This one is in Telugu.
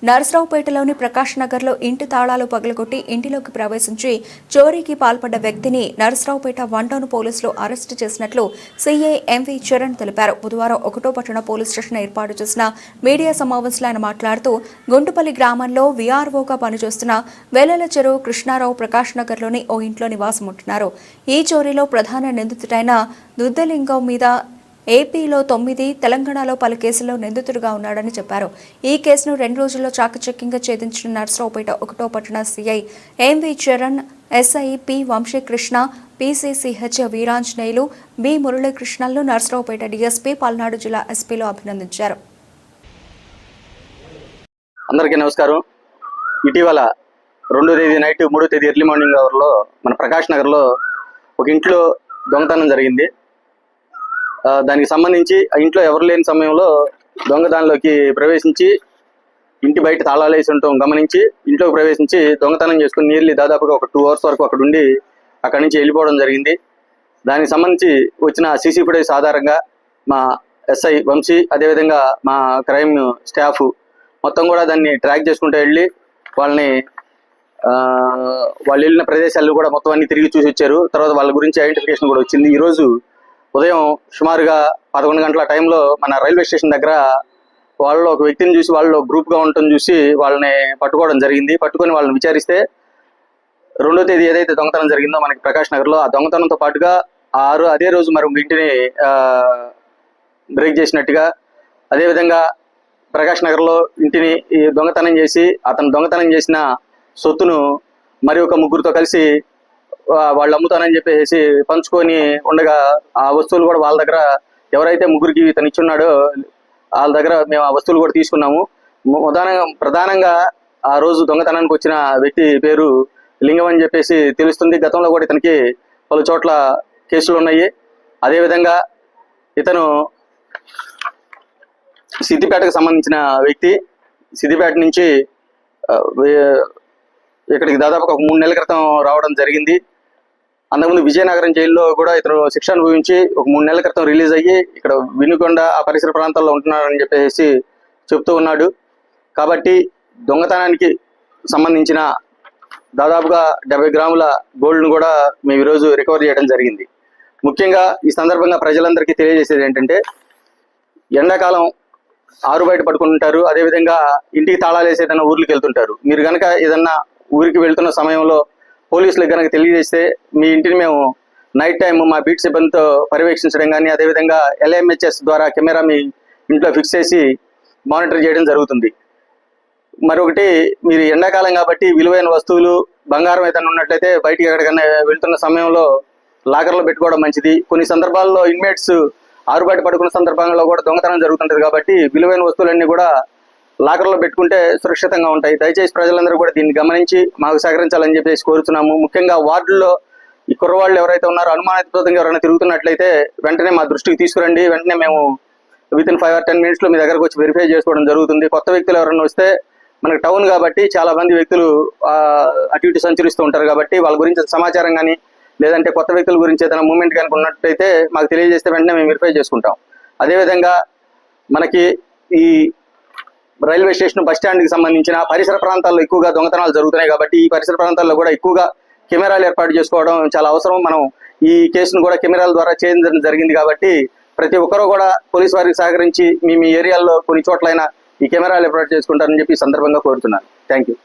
నర్సరావుపేటలోని ప్రకాష్ నగర్లో ఇంటి తాళాలు పగలగొట్టి ఇంటిలోకి ప్రవేశించి చోరీకి పాల్పడ్డ వ్యక్తిని నర్సరావుపేట 1 టౌన్ పోలీసులు అరెస్టు చేసినట్లు సీఐ ఎంవి చరణ్ తెలిపారు. బుధవారం 1వ పట్టణ పోలీస్ స్టేషన్ ఏర్పాటు చేసిన మీడియా సమావేశంలో ఆయన మాట్లాడుతూ గుంటుపల్లి గ్రామంలో వీఆర్ఓగా పనిచేస్తున్న వెల్లల చెరువు కృష్ణారావు ప్రకాష్ నగర్లోని ఓ ఇంట్లో నివాసం ఉంటున్నారు. ఈ చోరీలో ప్రధాన నిందితుడైన దుద్దలింగం మీద ఏపీలో 9, తెలంగాణలో పలు కేసుల్లో నిందితుడిగా ఉన్నాడని చెప్పారు. ఈ కేసును 2 రోజుల్లో చాకచక్యంగా ఛేదించిన నర్సరావుపేట 1వ పట్టణ CI MV Charan, SI P Vamsikrishna, PC CH Veeranjaneyulu, B మురళీకృష్ణలను నర్సరావుపేట డీఎస్పీ, పల్నాడు జిల్లా ఎస్పీలు అభినందించారు. అందరికీ నమస్కారం. ఇటీవల 2వ తేదీ నైట్ 3వ తేదీ ఎర్లీ మార్నింగ్ అవర్లో మన ప్రకాష్ నగర్లో ఒక ఇంట్లో దొంగతనం జరిగింది. దానికి సంబంధించి ఆ ఇంట్లో ఎవరు లేని సమయంలో దొంగ దానిలోకి ప్రవేశించి ఇంటి బయట తాళాలు వేసి ఉండటం గమనించి ఇంట్లోకి ప్రవేశించి దొంగతనం చేసుకుని నియర్లీ దాదాపుగా ఒక 2 hours వరకు అక్కడ ఉండి అక్కడి నుంచి వెళ్ళిపోవడం జరిగింది. దానికి సంబంధించి వచ్చిన సీసీ ఫుటేజ్ ఆధారంగా మా ఎస్ఐ వంశీ, అదేవిధంగా మా క్రైమ్ స్టాఫ్ మొత్తం కూడా దాన్ని ట్రాక్ చేసుకుంటూ వెళ్ళి వాళ్ళని వాళ్ళు వెళ్ళిన ప్రదేశాలను కూడా మొత్తం అన్ని తిరిగి చూసి వచ్చారు. తర్వాత వాళ్ళ గురించి ఐడెంటిఫికేషన్ కూడా వచ్చింది. ఈరోజు ఉదయం సుమారుగా 11 గంటల టైంలో మన రైల్వే స్టేషన్ దగ్గర వాళ్ళు ఒక వ్యక్తిని చూసి వాళ్ళు గ్రూప్గా ఉండటం చూసి వాళ్ళని పట్టుకోవడం జరిగింది. పట్టుకొని వాళ్ళని విచారిస్తే 2వ తేదీ ఏదైతే దొంగతనం జరిగిందో మనకి ప్రకాష్ నగర్లో, ఆ దొంగతనంతో పాటుగా అదే రోజు మరి ఇంటిని బ్రేక్ చేసినట్టుగా, అదేవిధంగా ప్రకాష్ నగర్లో ఇంటిని దొంగతనం చేసి అతను దొంగతనం చేసిన సొత్తును మరి ఒక 3గురితో కలిసి వాళ్ళు అమ్ముతానని చెప్పేసి పంచుకొని ఉండగా ఆ వస్తువులు కూడా వాళ్ళ దగ్గర ఎవరైతే 3గురికి ఇతను ఇచ్చున్నాడో వాళ్ళ దగ్గర మేము ఆ వస్తువులు కూడా తీసుకున్నాము. ప్రధానంగా ఆ రోజు దొంగతనానికి వచ్చిన వ్యక్తి పేరు లింగం అని చెప్పేసి తెలుస్తుంది. గతంలో కూడా ఇతనికి పలు చోట్ల కేసులు ఉన్నాయి. అదేవిధంగా ఇతను సిద్దిపేటకు సంబంధించిన వ్యక్తి. సిద్దిపేట నుంచి ఇక్కడికి దాదాపు ఒక 3 నెలల క్రితం రావడం జరిగింది. అంతకుముందు విజయనగరం జైల్లో కూడా ఇతను శిక్ష అనుభవించి ఒక 3 నెలల క్రితం రిలీజ్ అయ్యి ఇక్కడ వినుకొండ ఆ పరిసర ప్రాంతాల్లో ఉంటున్నాడని చెప్పేసి చెప్తూ ఉన్నాడు. కాబట్టి దొంగతనానికి సంబంధించిన దాదాపుగా 70 గ్రాముల గోల్డ్ను కూడా మేము ఈరోజు రికవర్ చేయడం జరిగింది. ముఖ్యంగా ఈ సందర్భంగా ప్రజలందరికీ తెలియజేసేది ఏంటంటే, ఎండాకాలం ఆరు బయట పడుకుంటుంటారు. అదేవిధంగా ఇంటికి తాళాలు వేసి ఏదైనా ఊర్లకు వెళ్తుంటారు. మీరు కనుక ఏదన్నా ఊరికి వెళ్తున్న సమయంలో పోలీసులకు కనుక తెలియజేస్తే మీ ఇంటిని మేము నైట్ టైం మా బీట్ సిబ్బందితో పర్యవేక్షించడం కానీ, అదేవిధంగా LMHS ద్వారా కెమెరా మీ ఇంట్లో ఫిక్స్ చేసి మానిటర్ చేయడం జరుగుతుంది. మరొకటి, మీరు ఎండాకాలం కాబట్టి విలువైన వస్తువులు, బంగారం ఏదైనా ఉన్నట్లయితే బయటికి ఎక్కడికైనా వెళ్తున్న సమయంలో లాకర్లో పెట్టుకోవడం మంచిది. కొన్ని సందర్భాల్లో ఇన్మేట్స్ ఆరు బయట పడుకున్న సందర్భంలో కూడా దొంగతనం జరుగుతుంటుంది. కాబట్టి విలువైన వస్తువులన్నీ కూడా లాకర్లో పెట్టుకుంటే సురక్షితంగా ఉంటాయి. దయచేసి ప్రజలందరూ కూడా దీన్ని గమనించి మాకు సహకరించాలని చెప్పేసి కోరుతున్నాము. ముఖ్యంగా వార్డుల్లో ఈ కుర్రవాళ్ళు ఎవరైతే ఉన్నారో అనుమానాస్పదంగా ఎవరైనా తిరుగుతున్నట్లయితే వెంటనే మా దృష్టికి తీసుకురండి. వెంటనే మేము వితిన్ 5 or 10 minutes మీ దగ్గరకు వచ్చి వెరిఫై చేసుకోవడం జరుగుతుంది. కొత్త వ్యక్తులు ఎవరైనా వస్తే, మనకి టౌన్ కాబట్టి చాలా మంది వ్యక్తులు అటు ఇటు సంచరిస్తూ ఉంటారు. కాబట్టి వాళ్ళ గురించి సమాచారం కానీ, లేదంటే కొత్త వ్యక్తుల గురించి ఏదైనా మూమెంట్ కనుక ఉన్నట్టయితే మాకు తెలియజేస్తే వెంటనే మేము వెరిఫై చేసుకుంటాం. అదేవిధంగా మనకి ఈ రైల్వే స్టేషన్, బస్ స్టాండ్కి సంబంధించిన పరిసర ప్రాంతాల్లో ఎక్కువగా దొంగతనాలు జరుగుతున్నాయి. కాబట్టి ఈ పరిసర ప్రాంతాల్లో కూడా ఎక్కువగా కెమెరాలు ఏర్పాటు చేసుకోవడం చాలా అవసరం. మనం ఈ కేసును కూడా కెమెరాల ద్వారా చేయడం జరిగింది. కాబట్టి ప్రతి ఒక్కరూ కూడా పోలీసు వారికి సహకరించి మీ ఏరియాల్లో కొన్ని చోట్లైనా ఈ కెమెరాలు ఏర్పాటు చేసుకుంటారని చెప్పి ఈ సందర్భంగా కోరుతున్నాను. Thank you.